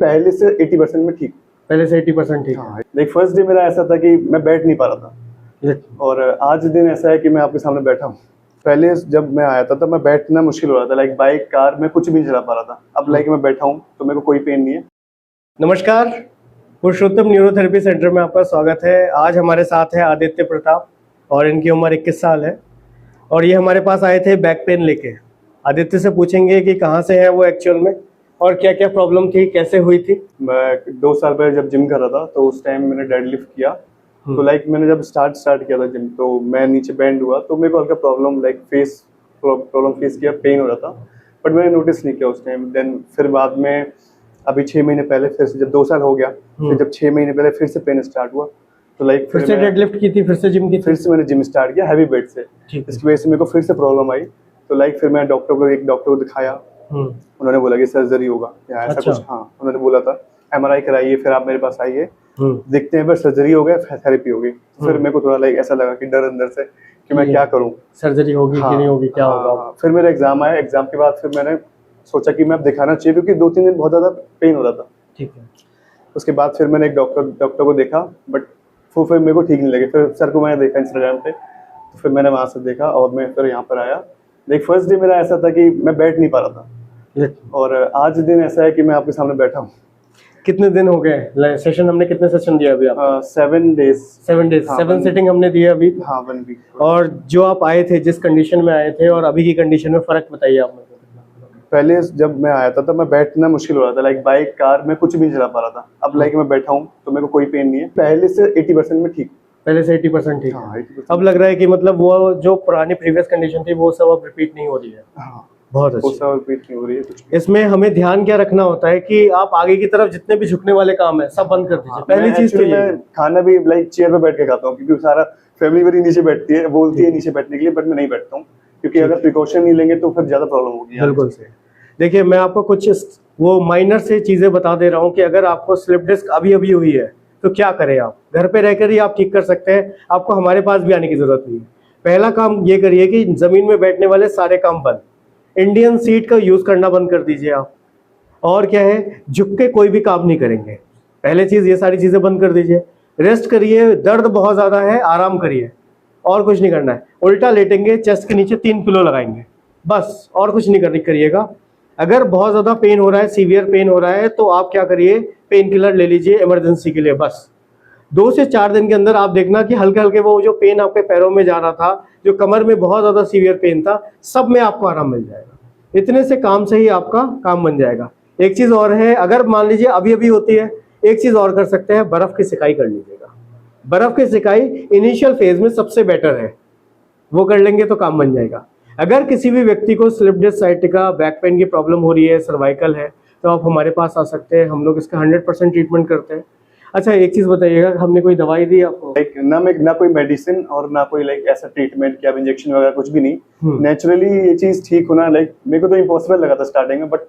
पहले से 80% में ठीक। पहले से 80% ठीक है। हाँ, लाइक फर्स्ट डे मेरा ऐसा था कि मैं बैठ नहीं पा रहा था और आज दिन ऐसा है कि मैं आपके सामने बैठा हूँ। पहले जब मैं आया था तब मैं बैठना मुश्किल हो रहा था, लाइक बाइक कार में कुछ भी नहीं चला पा रहा था। अब लाइक मैं बैठा हूँ तो मेरे को कोई पेन नहीं है। नमस्कार, पुरुषोत्तम न्यूरोथेरेपी सेंटर में आपका स्वागत है। आज हमारे साथ है आदित्य प्रताप और इनकी उम्र 21 साल है और ये हमारे पास आए थे बैक पेन लेके। आदित्य से पूछेंगे कि कहाँ से है वो एक्चुअल में और क्या क्या प्रॉब्लम थी, कैसे हुई थी। मैं 2 साल पहले जब जिम कर रहा था तो उस टाइम मैंने डेड लिफ्ट किया। तो लाइक मैंने जब स्टार्ट किया था जिम तो मैं नीचे बैंड हुआ तो मेरे को हल्का प्रॉब्लम लाइक प्रॉब्लम फेस किया, पेन हो रहा था, बट मैंने नोटिस नहीं किया उस टाइम। देन फिर बाद में अभी 6 महीने पहले फिर से जब 2 साल हो गया फिर जब 6 महीने पहले फिर से पेन स्टार्ट हुआ तो लाइक फिर से डेड लिफ्ट की थी, फिर से जिम की, फिर से मैंने जिम स्टार्ट किया हैवी वेट से। इसकी वजह से मेरे को फिर से प्रॉब्लम आई तो लाइक फिर मैं एक डॉक्टर को दिखाया। उन्होंने बोला कि सर्जरी होगा या ऐसा कुछ। हाँ, उन्होंने बोला था MRI कराइए फिर आप मेरे पास आइए, देखते हैं। फिर सर्जरी हो गया, थेरेपी हो गई। फिर मेरे को थोड़ा लाइक ऐसा लगा कि डर अंदर से कि मैं क्या करूं, सर्जरी होगी कि नहीं होगी, क्या होगा। फिर मेरा एग्जाम आया, एग्जाम के बाद फिर मैंने सोचा कि मैं अब दिखाना चाहिए क्योंकि 2-3 दिन बहुत ज्यादा पेन हो रहा था। ठीक है। उसके बाद फिर मैंने एक डॉक्टर को देखा, बट फिर मेरे को ठीक नहीं लगे। फिर सर को मैंने देखा इंस्टाग्राम पे तो फिर मैंने वहां से देखा और मैं फिर यहाँ पर आया। लाइक फर्स्ट डे मेरा ऐसा था कि मैं बैठ नहीं पा रहा था और आज दिन ऐसा है कि मैं आपके सामने बैठा हूँ। कितने दिन हो गए सेशन? हमने कितने सेशन दिया अभी आपको? 7 डेज। 7 सेटिंग हमने दिया अभी। हाँ, 1 वीक। और जो आप आए थे, जिस कंडीशन में आए थे और अभी की कंडीशन में फर्क बताइए आप मुझे। पहले जब मैं आया था तब मैं बैठना मुश्किल हो रहा था, लाइक बाइक कार में कुछ भी नहीं चला पा रहा था। अब लाइक मैं बैठा हूँ तो मेरे को कोई पेन नहीं है। पहले से 80% में ठीक। पहले से 80% ठीक है। हाँ, 80%। अब लग रहा है कि मतलब वो जो पुरानी प्रीवियस कंडीशन थी वो सब अब रिपीट नहीं हो रही है। हाँ, बहुत वो अच्छा। सब रिपीट नहीं हो रही है। इसमें हमें ध्यान क्या रखना होता है कि आप आगे की तरफ जितने भी झुकने वाले काम है सब बंद कर दीजिए। पहली चीज तो मैं खाना भी लाइक चेयर पे बैठ के खाता हूँ क्योंकि सारा फैमिली मेरी नीचे बैठती है, बोलती है नीचे बैठने के लिए, बट मैं नहीं बैठता हूँ क्योंकि अगर प्रिकॉशन नहीं लेंगे तो फिर ज्यादा प्रॉब्लम होगी। बिल्कुल सही। देखिए, मैं आपको कुछ वो माइनर से चीजें बता दे रहा हूँ कि अगर आपको स्लिप डिस्क अभी अभी हुई है तो क्या करें। आप घर पे रहकर ही आप ठीक कर सकते हैं, आपको हमारे पास भी आने की जरूरत नहीं है। पहला काम ये करिए कि जमीन में बैठने वाले सारे काम बंद, इंडियन सीट का यूज करना बंद कर दीजिए आप। और क्या है, झुक के कोई भी काम नहीं करेंगे। पहले चीज ये सारी चीजें बंद कर दीजिए। रेस्ट करिए, दर्द बहुत ज्यादा है, आराम करिए, और कुछ नहीं करना है। उल्टा लेटेंगे, चेस्ट के नीचे 3 पिलो लगाएंगे, बस, और कुछ नहीं करिएगा। अगर बहुत ज्यादा पेन हो रहा है, सीवियर पेन हो रहा है, तो आप क्या करिए, पेन किलर ले लीजिए इमरजेंसी के लिए। बस 2 से 4 दिन के अंदर आप देखना कि हल्के हल्के वो जो पेन आपके पैरों में जा रहा था, जो कमर में बहुत ज्यादा सीवियर पेन था, सब में आपको आराम मिल जाएगा। इतने से काम से ही आपका काम बन जाएगा। एक चीज और है, अगर मान लीजिए अभी अभी होती है, एक चीज और कर सकते हैं, बर्फ की सिकाई कर लीजिएगा। बर्फ की सिकाई इनिशियल फेज में सबसे बेटर है, वो कर लेंगे तो काम बन जाएगा। अगर किसी भी व्यक्ति को slip disc sciatica, back pain की प्रॉब्लम हो रही है, सर्वाइकल है, तो आप हमारे पास आ सकते हैं। हम लोग इसका 100% ट्रीटमेंट करते हैं। अच्छा, एक चीज बताइएगा, हमने कोई दवाई दी आपको? लाइक ना कोई मेडिसिन और ना कोई लाइक ऐसा ट्रीटमेंट क्या इंजेक्शन वगैरह कुछ भी नहीं। नेचुरली ये चीज ठीक होना, लाइक मेरे को तो इम्पॉसिबल लगा था स्टार्टिंग में, बट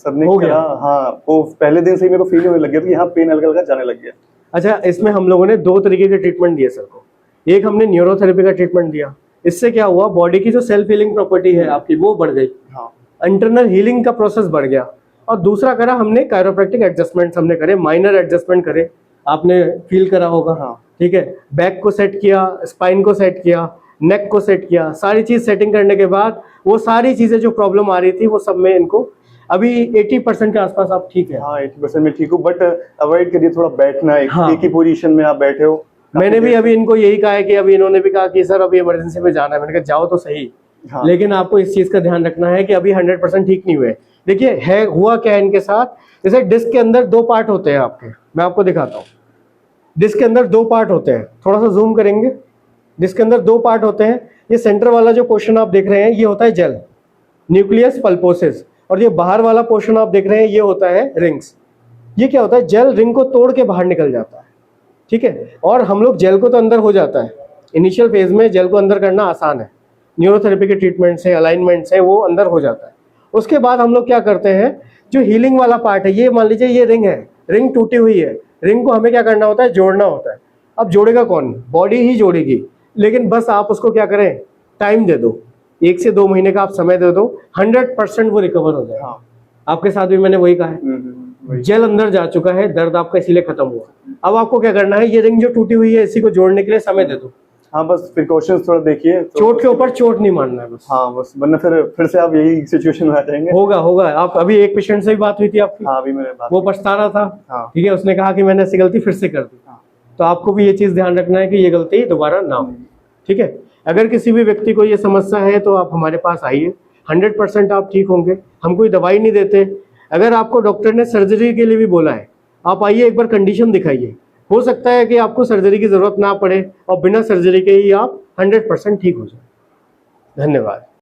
सबने किया। हाँ, वो पहले दिन से ही मेरे को फील होने लग गया कि यहाँ पेन हल्का हल्का जाने लग गया। अच्छा, इसमें हम लोगों ने 2 तरीके के ट्रीटमेंट दिए सर को। एक हमने न्यूरोथेरेपी का ट्रीटमेंट दिया, इससे क्या हुआ, बॉडी की जो सेल्फ हीलिंग प्रॉपर्टी है आपकी वो बढ़ गई। हाँ, इंटरनल हीलिंग का प्रोसेस बढ़ गया। और दूसरा करा हमने कायरोप्रैक्टिक एडजस्टमेंट्स हमने करे, माइनर एडजस्टमेंट करे, आपने फील करा होगा। हाँ, ठीक है, बैक को सेट किया, स्पाइन को सेट किया, नेक को सेट किया, सारी चीज सेटिंग करने के बाद वो सारी चीजें जो प्रॉब्लम आ रही थी वो सब में इनको अभी 80% के आसपास आप ठीक है। हाँ, 80% में ठीक हूँ, बट अवॉइड करिए थोड़ा बैठना, एक ही पोजीशन में आप बैठे हो। मैंने भी अभी इनको यही कहा है कि अभी इन्होंने भी कहा कि सर अभी इमरजेंसी में जाना है। मैंने कहा जाओ तो सही। हाँ। लेकिन आपको इस चीज का ध्यान रखना है कि अभी 100% ठीक नहीं हुए। देखिए, है हुआ क्या है इनके साथ, जैसे डिस्क के अंदर 2 पार्ट होते हैं आपके, मैं आपको दिखाता हूँ। डिस्क के अंदर 2 पार्ट होते हैं, थोड़ा सा जूम करेंगे। डिस्क के अंदर 2 पार्ट होते हैं। ये सेंटर वाला जो पोर्शन आप देख रहे हैं ये होता है जेल, न्यूक्लियस पल्पोसिस, और ये बाहर वाला पोर्शन आप देख रहे हैं ये होता है रिंग्स। ये क्या होता है, जेल रिंग को तोड़ के बाहर निकल जाता है। ठीक है, और हम लोग जेल को तो अंदर हो जाता है, इनिशियल फेज में जेल को अंदर करना आसान है, न्यूरोथेरेपी के ट्रीटमेंट से, अलाइनमेंट से वो अंदर हो जाता है। उसके बाद हम लोग क्या करते हैं, जो हीलिंग वाला पार्ट है, ये मान लीजिए ये रिंग है, रिंग टूटी हुई है, रिंग को हमें क्या करना होता है, जोड़ना होता है। अब जोड़ेगा कौन, बॉडी ही जोड़ेगी, लेकिन बस आप उसको क्या करें, टाइम दे दो, 1 से 2 महीने का आप समय दे दो, 100% वो रिकवर हो जाएगा। हाँ। आपके साथ भी मैंने वही कहा है। जेल अंदर जा चुका है, दर्द आपका इसीलिए खत्म हुआ। अब आपको क्या करना है, ये रिंग जो टूटी हुई है इसी को जोड़ने के लिए समय दे दो। हाँ, बस प्रिकॉशंस थोड़ा देखिए तो चोट के ऊपर चोट नहीं मारना है बस। हाँ, बस वरना फिर से आप यही सिचुएशन में आ जाएंगे। होगा होगा। आप अभी एक पेशेंट से भी बात हुई थी आपकी, हाँ, अभी मैंने बात वो पछता रहा था, हाँ। ठीक है, उसने कहा कि मैंने ऐसी गलती फिर से कर दी। हाँ। तो आपको भी ये चीज ध्यान रखना है कि ये गलती दोबारा ना हो, ठीक है। अगर किसी भी व्यक्ति को ये समस्या है तो आप हमारे पास आइए, 100% आप ठीक होंगे। हम कोई दवाई नहीं देते। अगर आपको डॉक्टर ने सर्जरी के लिए भी बोला है, आप आइए, एक बार कंडीशन दिखाइए, हो सकता है कि आपको सर्जरी की जरूरत ना पड़े और बिना सर्जरी के ही आप 100% ठीक हो जाए। धन्यवाद।